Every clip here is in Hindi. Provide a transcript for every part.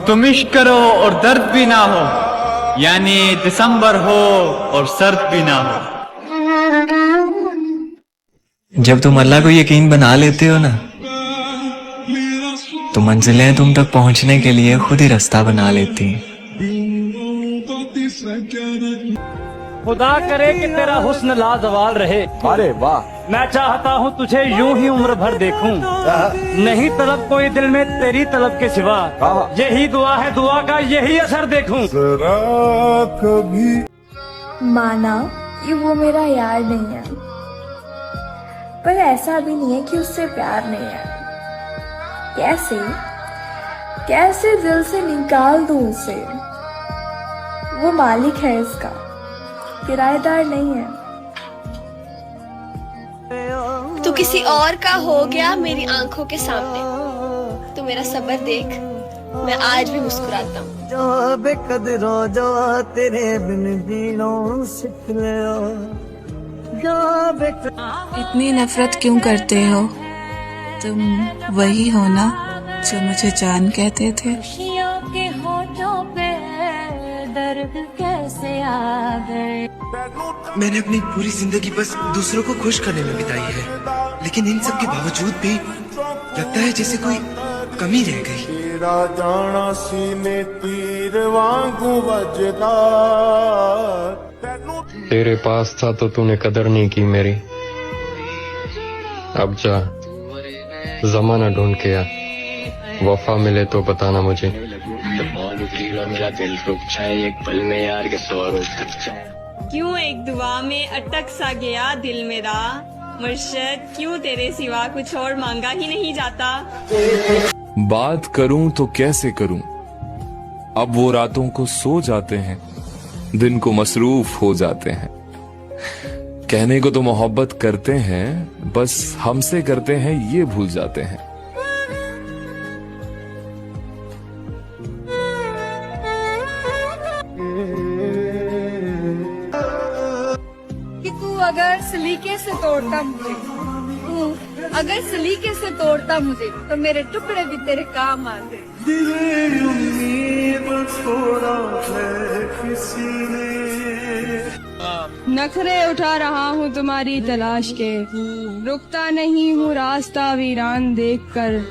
तुम इश्क करो और दर्द भी ना हो, यानी दिसंबर हो और सर्द भी ना हो। जब तुम अल्लाह को यकीन बना लेते हो ना, तो मंजिलें तुम तक पहुंचने के लिए खुद ही रास्ता बना लेती हैं। खुदा करे कि तेरा हुस्न लाजवाल रहे। अरे वाह, मैं चाहता हूँ तुझे यूं ही उम्र भर देखूं, नहीं तलब कोई दिल में तेरी तलब के सिवा, यही दुआ है, दुआ का यही असर देखूं। माना कि वो मेरा यार नहीं है, पर ऐसा भी नहीं है कि उससे प्यार नहीं है। कैसे कैसे दिल से निकाल दूं उसे? वो मालिक है इसका, किराएदार नहीं है। तू किसी और का हो गया मेरी आंखों के सामने। तू मेरा सब्र देख, मैं आज भी मुस्कुराता हूँ। जो बेकदरो जो तेरे बिन जीना सीख लिया। इतनी नफरत क्यों करते हो? तुम वही हो ना जो मुझे जान कहते थे। खुशियों के होठों पे दर्द कैसे आ गए। मैंने अपनी पूरी जिंदगी बस दूसरों को खुश करने में बिताई है, लेकिन इन सब के बावजूद भी लगता है जैसे कोई कमी रह गई। जाना सीने तीर वांगू वजदा। तेरे पास था तो तूने कदर नहीं की मेरी। अब जा, जमाना ढूंढ के आ, वफा मिले तो बताना मुझे। मेरा दिल रुक जाए एक पल में यार के सौ रुक जाए। क्यों एक दुआ में अटक सा गया दिल मेरा, मुर्शद क्यों तेरे सिवा कुछ और मांगा ही नहीं जाता। बात करूं तो कैसे करूं, अब वो रातों को सो जाते हैं, दिन को मसरूफ हो जाते हैं। कहने को तो मोहब्बत करते हैं, बस हमसे करते हैं ये भूल जाते हैं। कि तू अगर सलीके से तोड़ता मुझे, अगर सलीके से तोड़ता मुझे, तो मेरे टुकड़े भी तेरे काम आते। नखरे उठा रहा हूँ तुम्हारी तलाश के, रुकता नहीं हूँ रास्ता वीरान देखकर।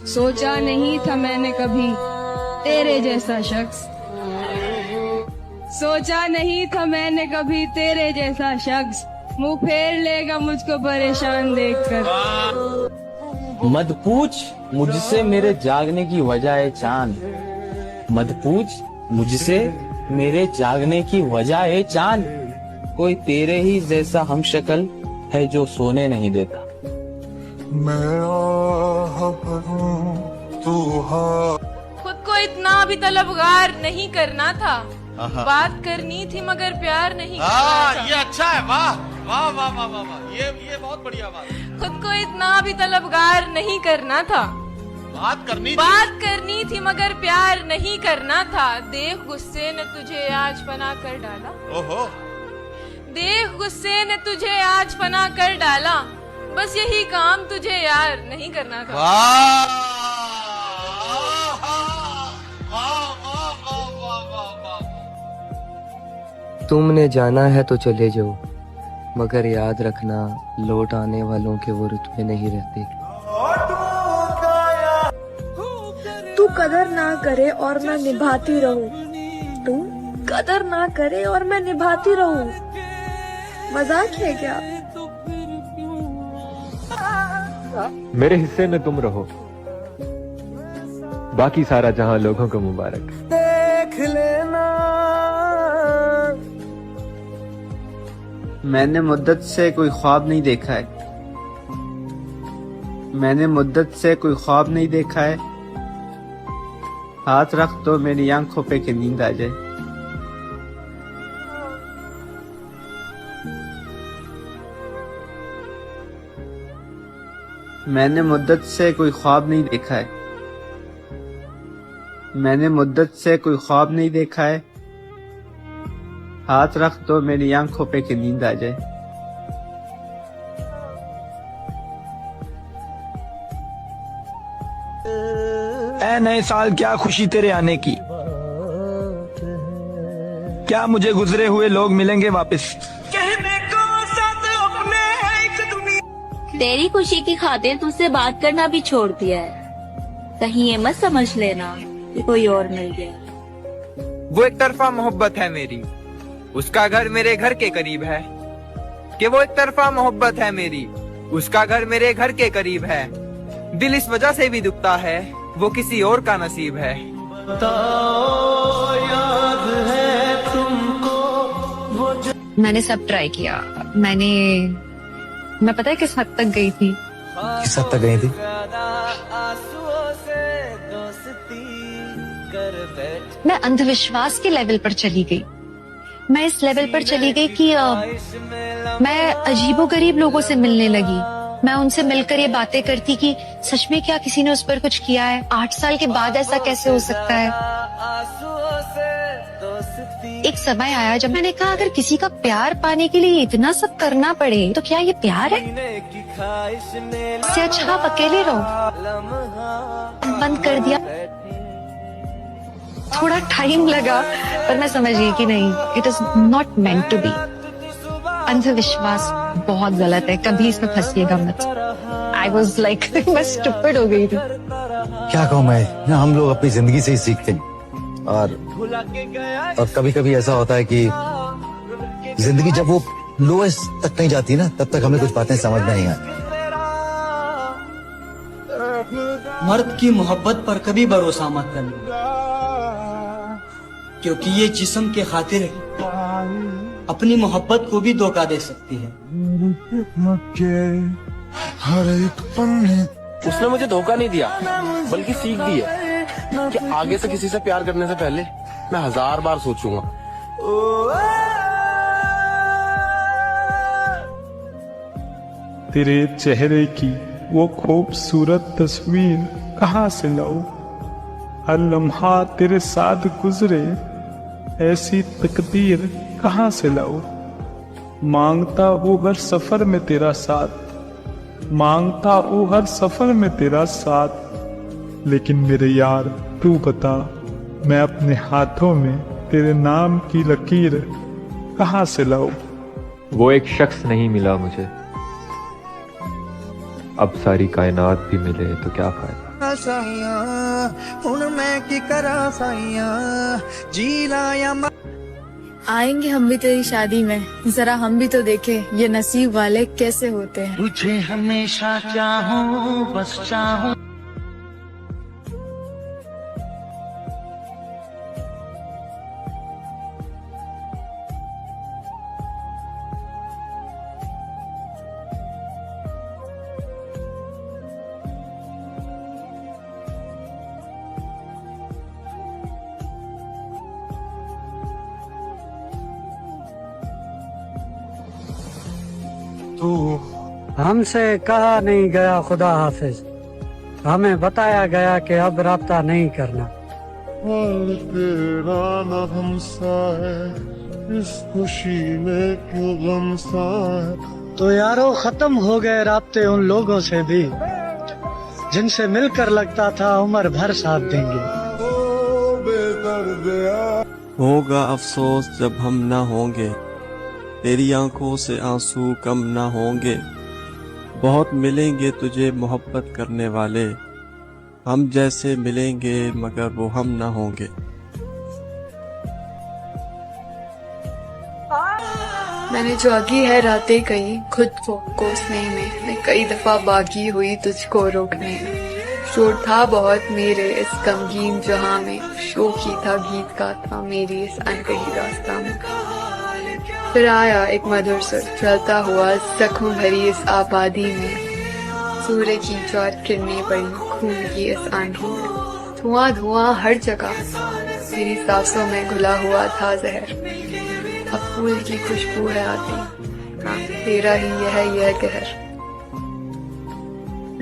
सोचा नहीं था मैंने कभी तेरे जैसा शख्स, सोचा नहीं था मैंने कभी तेरे जैसा शख्स मुंह फेर लेगा मुझको परेशान देखकर। मत पूछ मुझसे मेरे जागने की वजह है चांद, मत पूछ मुझसे मेरे जागने की वजह है चांद। कोई तेरे ही जैसा हम शक्ल है जो सोने नहीं देता। मैं खुद को इतना भी तलबगार नहीं करना था, बात करनी थी मगर प्यार नहीं करना था। ये अच्छा है, वाह वाह वाह वाह वाह वाह, ये बहुत बढ़िया बात। खुद को इतना भी तलबगार नहीं करना था, बात करनी थी मगर प्यार नहीं करना था। देख गुस्से ने तुझे आज फना कर डाला, ओहो, देख गुस्से ने तुझे आज फना कर डाला। बस यही काम तुझे यार नहीं करना था। तुमने जाना है तो चले जाओ, मगर याद रखना लौट आने वालों के वो रुतबे नहीं रहते। तू कदर ना करे और मैं निभाती रहूं, तू कदर ना करे और मैं निभाती रहूं। मजाक है क्या? मेरे हिस्से में तुम रहो, बाकी सारा जहां लोगों को मुबारक। देख लेना मैंने मुद्दत से कोई ख्वाब नहीं देखा है, मैंने मुद्दत से कोई ख्वाब नहीं देखा है। हाथ रख तो मेरी आंखों पे के नींद आ जाए। मैंने मुद्दत से कोई ख्वाब नहीं देखा है, मैंने मुद्दत से कोई ख्वाब नहीं देखा है। हाथ रख तो मेरी आंखों पे के नींद आ जाए। है नए साल क्या खुशी तेरे आने की, क्या मुझे गुजरे हुए लोग मिलेंगे वापस। तेरी खुशी की खातिर तुझसे बात करना भी छोड़ दिया है। कहीं ये मत समझ लेना कि कोई और मिल गया। वो एक तरफा मोहब्बत है मेरी, उसका घर मेरे घर के करीब है। कि वो एक तरफा मोहब्बत है मेरी, उसका घर मेरे घर के करीब है। दिल इस वजह से भी दुखता है, वो किसी और का नसीब है। मैंने सब ट्राई किया। मैं पता है किस हद तक गई थी। किस हद तक गई थी? मैं अंधविश्वास के लेवल पर चली गई। मैं इस लेवल पर चली गई कि मैं अजीबोगरीब लोगों से मिलने लगी। मैं उनसे मिलकर ये बातें करती कि सच में क्या किसी ने उस पर कुछ किया है? 8 साल के बाद ऐसा कैसे हो सकता है? एक समय आया जब मैंने कहा अगर किसी का प्यार पाने के लिए इतना सब करना पड़े तो क्या ये प्यार है? इससे अच्छा आप अकेले रहो। बंद कर दिया। थोड़ा टाइम लगा पर मैं समझ गई कि नहीं, it is not meant to be. अंधविश्वास बहुत गलत है, कभी इसमें फंसिएगा मत। आई वॉज लाइक मैं स्टूपिड हो गई थी। क्या कहूँ मैं ना, हम लोग अपनी जिंदगी से ही सीखते हैं और कभी कभी ऐसा होता है कि जिंदगी जब वो लोएस्ट तक नहीं जाती ना, तब तक हमें कुछ बातें समझ में नहीं आती। मर्द की मोहब्बत पर कभी भरोसा मत करना, क्योंकि ये जिस्म के खातिर अपनी मोहब्बत को भी धोखा दे सकती है। हर एक पन्ने उसने मुझे धोखा नहीं दिया, बल्कि सीख दी है कि आगे से किसी से प्यार करने से पहले मैं 1000 बार सोचूंगा। तेरे चेहरे की वो खूबसूरत तस्वीर कहाँ से लाऊं? हर लम्हा तेरे साथ गुजरे, ऐसी तकदीर कहाँ से लाऊं? मांगता हूँ हर सफर में तेरा साथ, मांगता हूँ हर सफर में तेरा साथ, लेकिन मेरे यार तू बता, मैं अपने हाथों में तेरे नाम की लकीर कहाँ से लाऊं? वो एक शख्स नहीं मिला मुझे, अब सारी कायनात भी मिले तो क्या फायदा। आएंगे हम भी तेरी शादी में, जरा हम भी तो देखें ये नसीब वाले कैसे होते हैं। तुझे हमेशा चाहूं, बस चाहूं। हमसे कहा नहीं गया खुदा हाफिज, हमें बताया गया कि अब राब्ता नहीं करना। और तेरा न हमसा है, इस खुशी में क्यों गम सा है। तो यारो खत्म हो गए राब्ते उन लोगों से भी जिनसे मिलकर लगता था उम्र भर साथ देंगे। होगा अफसोस जब हम न होंगे, तेरी आंखों से आंसू कम न होंगे। बहुत मिलेंगे तुझे मोहब्बत करने वाले, हम जैसे मिलेंगे मगर वो हम न होंगे। मैंने जो आगी है रातें कई खुद को कोसने में, मैं कई दफा बागी हुई तुझको रोकने में। शोर था बहुत मेरे इस गमगीन जहां में, शोकी था गीत का था मेरी इस अनकही रास्ता में। फिर आया एक मधुर सुर चलता हुआ जख्म भरी इस आबादी में, सूरज की चौर किरणें पड़ी खून की इस आंधी में। धुआं धुआं हर जगह, मेरी सांसों में घुला हुआ था जहर। अब फूल की खुशबू है आती, हाँ तेरा ही यह कहर।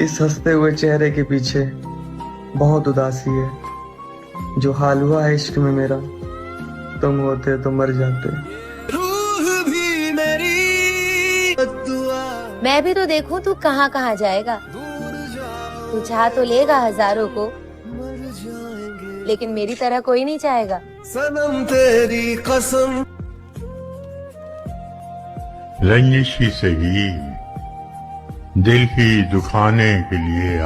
इस हंसते हुए चेहरे के पीछे बहुत उदासी है, जो हाल हुआ है इश्क में मेरा, तुम होते तो मर जाते। मैं भी तो देखूं तू कहाँ कहाँ जाएगा, तू चाह तो लेगा हजारों को, लेकिन मेरी तरह कोई नहीं चाहेगा। सनम तेरी कसम। रंजिश ही सही, दिल ही दुखाने के लिए आ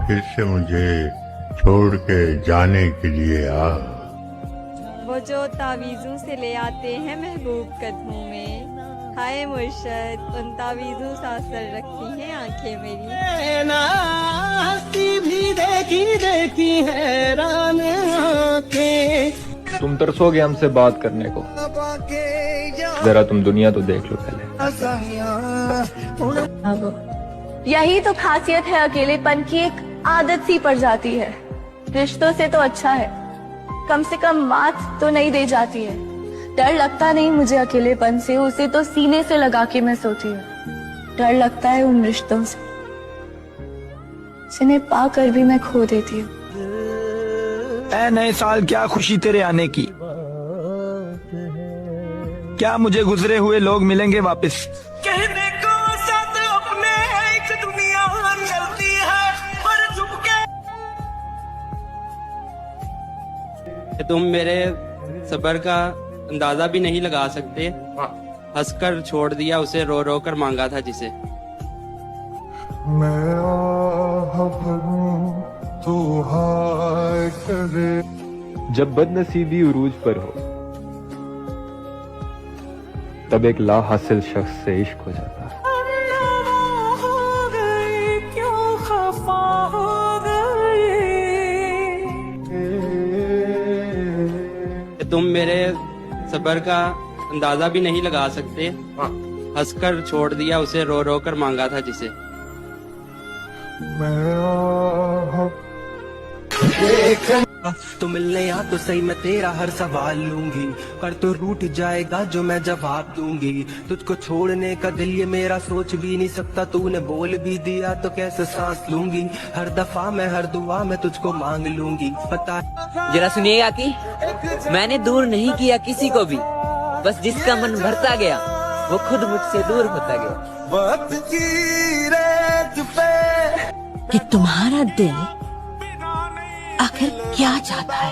फिर से मुझे छोड़ के जाने के लिए आ। वो जो तावीज़ों से ले आते हैं महबूब कदमों में, हाय मुर्शद उन तावीज़ों सा असर रखती हैं आंखें मेरी। हस्ती भी देखी हैरान आंखें। तुम तरसोगे हमसे बात करने को, जरा तुम दुनिया तो देख लो पहले। यही तो खासियत है अकेलेपन की, एक आदत सी पड़ जाती है। रिश्तों से तो अच्छा है, कम से कम मात तो नहीं दे जाती है। डर लगता नहीं मुझे अकेलेपन से, उसे तो सीने से लगा के मैं सोती हूँ। डर लगता है उन रिश्तों से जिन्हें पाकर भी मैं खो देती हूँ। ऐ नए साल क्या खुशी तेरे आने की, क्या मुझे गुजरे हुए लोग मिलेंगे वापस। कहने को साथ अपने एक दुनिया चलती है पर चुपके। तुम मेरे सब्र का अंदाजा भी नहीं लगा सकते, हंसकर छोड़ दिया उसे, रो रो कर मांगा था जिसे। मैं आह भरूं तू हाय करे। जब बदनसीबी उरूज पर हो तब एक ला हासिल शख्स से इश्क हो जाता है। तुम मेरे सब्र का अंदाजा भी नहीं लगा सकते, हंसकर छोड़ दिया उसे, रो रो कर मांगा था जिसे। तो मिलने या तो सही, मैं तेरा हर सवाल लूंगी, पर तो रूठ जाएगा जो मैं जवाब दूंगी। तुझको छोड़ने का दिल ये मेरा सोच भी नहीं सकता, तूने बोल भी दिया तो कैसे सांस लूंगी। हर दफा मैं हर दुआ में तुझको मांग लूंगी। पता जरा सुनिएगा कि मैंने दूर नहीं किया किसी को भी, बस जिसका मन भरता गया वो खुद मुझसे दूर होता गया। वक्त की रेत पे कि तुम्हारा दिल आखिर क्या चाहता है।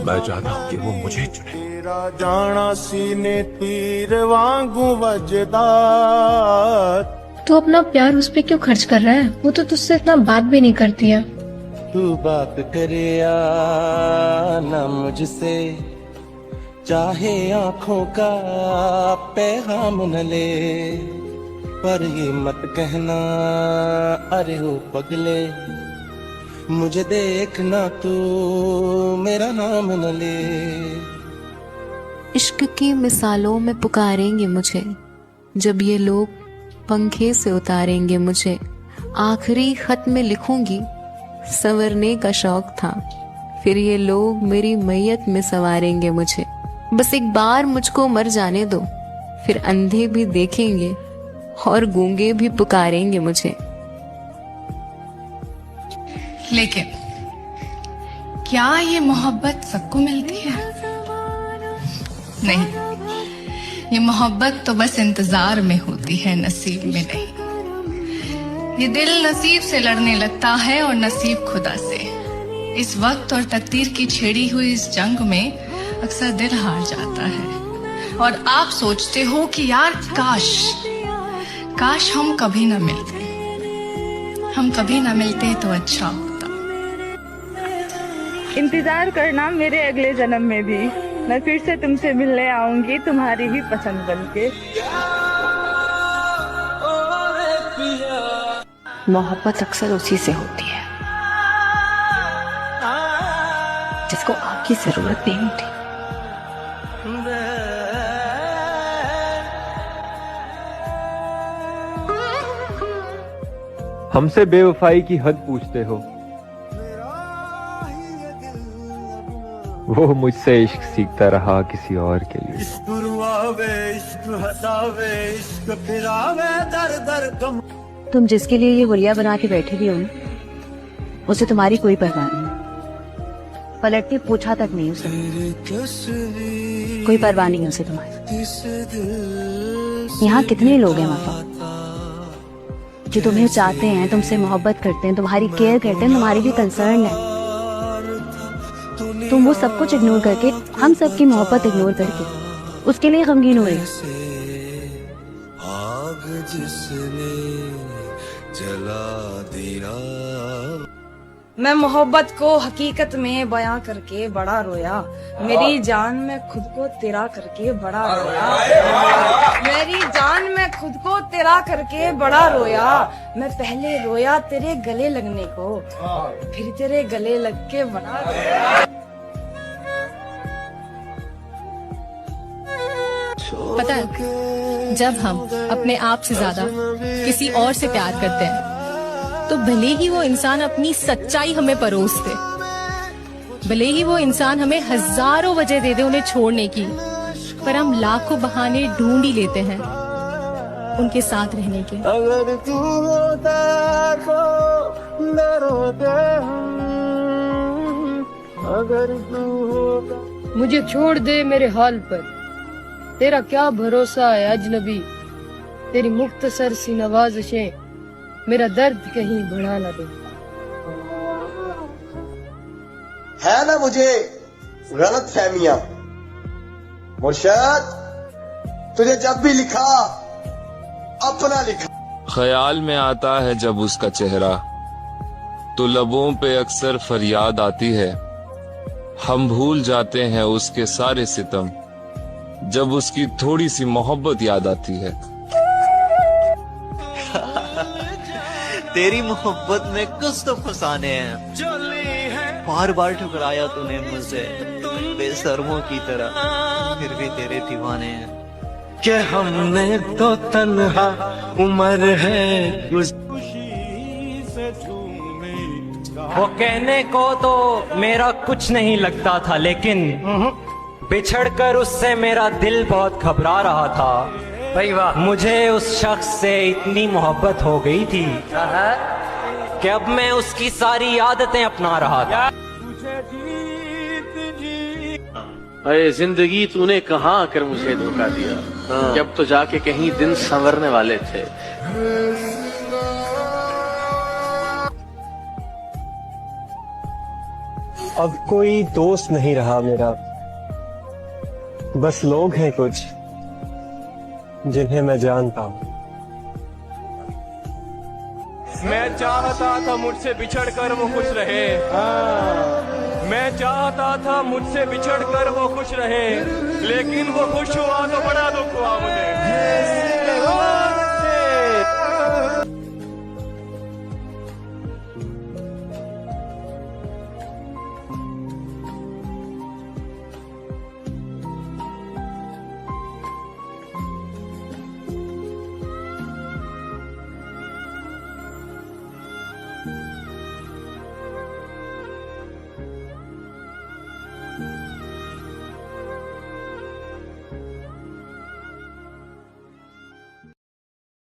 मैं चाहता हूँ कि वो मुझे चुने। तेरा जाना सीने तीर वांगू वजदा। तू अपना प्यार उस पे क्यों खर्च कर रहा है, वो तो तुझसे इतना बात भी नहीं करती है। तू बात करे या ना मुझसे, चाहे आँखों का पैगाम न ले, पर ये मत कहना अरे हो पगले, मुझे देखना तू मेरा नाम न ले। इश्क की मिसालों में पुकारेंगे मुझे, जब ये लोग पंखे से उतारेंगे मुझे। आखिरी खत में लिखूंगी संवरने का शौक था, फिर ये लोग मेरी मैयत में संवारेंगे मुझे। बस एक बार मुझको मर जाने दो, फिर अंधे भी देखेंगे और गूंगे भी पुकारेंगे मुझे। लेकिन क्या ये मोहब्बत सबको मिलती है? नहीं, ये मोहब्बत तो बस इंतजार में होती है, नसीब में नहीं। ये दिल नसीब से लड़ने लगता है और नसीब खुदा से। इस वक्त और तकदीर की छेड़ी हुई इस जंग में अक्सर दिल हार जाता है और आप सोचते हो कि यार काश हम कभी ना मिलते, हम कभी ना मिलते तो अच्छा होता। इंतजार करना मेरे अगले जन्म में भी, मैं फिर से तुमसे मिलने आऊंगी तुम्हारी ही पसंद बनके। मोहब्बत अक्सर उसी से होती है जिसको आपकी जरूरत नहीं होती। हमसे बेवफाई की हद पूछते हो, वो मुझसे इश्क सीखता रहा किसी और के लिए। इश्क रुआवे, इश्क हसावे, इश्क फिरावे, दर दर गम। तुम जिसके लिए ये हुलिया बना के बैठे भी हो उसे तुम्हारी कोई परवाह नहीं, पलट के पूछा तक नहीं उसे, कोई परवाह नहीं उसे तुम्हारी। यहाँ कितने लोग हैं वफा, जो तुम्हें चाहते हैं, तुमसे मोहब्बत करते हैं, तुम्हारी केयर करते हैं, तुम्हारी भी कंसर्न है। तुम वो सब कुछ इग्नोर करके, हम सब की मोहब्बत इग्नोर करके उसके लिए गमगीन हो रही हो। आग जिसने जला दिया। मैं मोहब्बत को हकीकत में बयां करके बड़ा रोया, मेरी जान में खुद को तेरा करके बड़ा रोया, मेरी जान में खुद को तेरा करके बड़ा रोया। मैं पहले रोया तेरे गले लगने को, फिर तेरे गले लग के बड़ा रोया। पता है, जब हम अपने आप से ज्यादा किसी और से प्यार करते हैं तो भले ही वो इंसान अपनी सच्चाई हमें परोस दे, भले ही वो इंसान हमें हजारों वजह दे दे उन्हें छोड़ने की, पर हम लाखों बहाने ढूंढ ही लेते हैं उनके साथ रहने के। अगर तू होता तो न रोते हम, अगर तू होता। मुझे छोड़ दे मेरे हाल पर, तेरा क्या भरोसा है अजनबी, तेरी मुख्तसर सी नवाज़िशें मेरा दर्द कहीं बढ़ा ना दे। है ना मुझे गलत फहमियां मुर्शद, तुझे जब भी लिखा अपना लिखा। ख्याल में आता है जब उसका चेहरा, तो लबों पे अक्सर फरियाद आती है। हम भूल जाते हैं उसके सारे सितम, जब उसकी थोड़ी सी मोहब्बत याद आती है। तेरी मोहब्बत में कुछ तो फसाने हैं, बार बार ठुकराया तूने मुझे बेशर्मों की तरह, फिर भी तेरे दीवाने हैं। कि हमने तो तन्हा उम्र है वो कहने को तो मेरा कुछ नहीं लगता था, लेकिन बिछड़कर उससे मेरा दिल बहुत घबरा रहा था। भाई वाह, मुझे उस शख्स से इतनी मोहब्बत हो गई थी कि अब मैं उसकी सारी आदतें अपना रहा था। अरे जिंदगी तूने कहाँ आकर मुझे धोखा दिया, जब तो जाके कहीं दिन संवरने वाले थे। अब कोई दोस्त नहीं रहा मेरा, बस लोग हैं कुछ जिन्हें मैं जानता हूँ। मैं चाहता था मुझसे बिछड़कर वो खुश रहे, मैं चाहता था मुझसे बिछड़कर वो खुश रहे, लेकिन वो खुश हुआ तो बड़ा दुख हुआ मुझे।